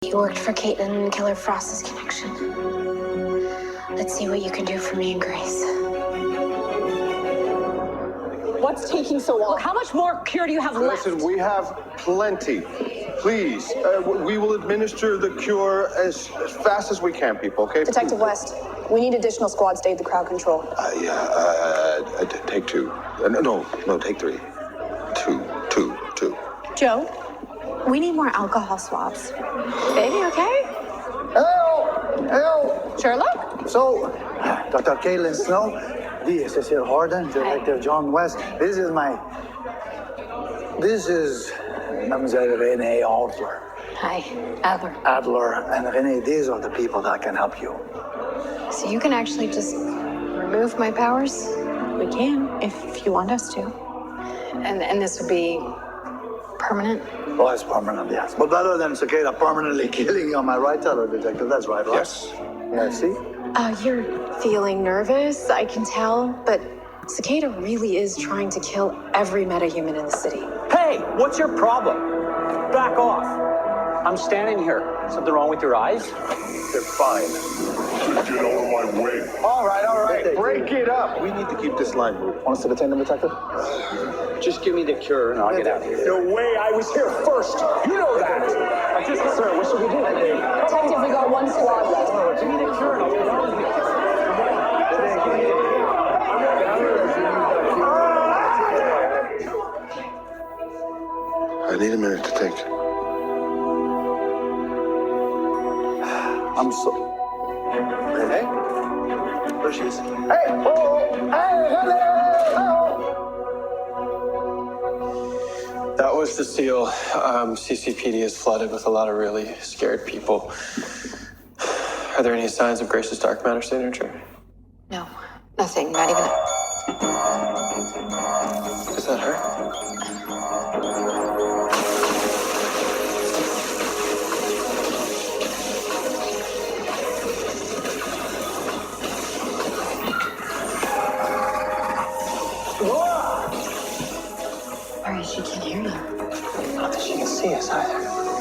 You worked for Caitlin and Killer Frost's connection. Let's see what you can do for me and Grace. What's taking so long? How much more cure do you have left? Listen, we have plenty. Please, we will administer the cure as fast as we can, people, okay? Detective West, we need additional squads to aid the crowd control. Take two. No, take three. Two. Joe, we need more alcohol swabs. Baby, okay? Hello. Sherlock? So, Dr. Caitlin Snow, this here Harden, Detective John West. This is Mademoiselle Renee Adler. Hi, Adler. Adler and Renee, these are the people that can help you. So you can actually just remove my powers? We can, if you want us to. And this would be permanent? Oh, it's permanent, yes. But better than Cicada permanently killing you, am I right, Tyler Detective? That's right, right? Yes. Yeah, see? You're feeling nervous, I can tell, but Cicada really is trying to kill every metahuman in the city. Hey, what's your problem? Back off. I'm standing here. Something wrong with your eyes? They're fine. Get out of my way. All right. Break it up. We need to keep this line moving. Want us to detain them, Detective? Just give me the cure and I'll get out of here. No way, I was here first. You know that. Sir, what should we do? Detective, we got one squad left. Give me the cure and I'll get out of here. I need a minute to think. I'm so... Renee? There she is. That was the seal. CCPD is flooded with a lot of really scared people. Are there any signs of Grace's dark matter signature? No, nothing, not even Is that her? All right, she can't hear you. Not that she can see us either.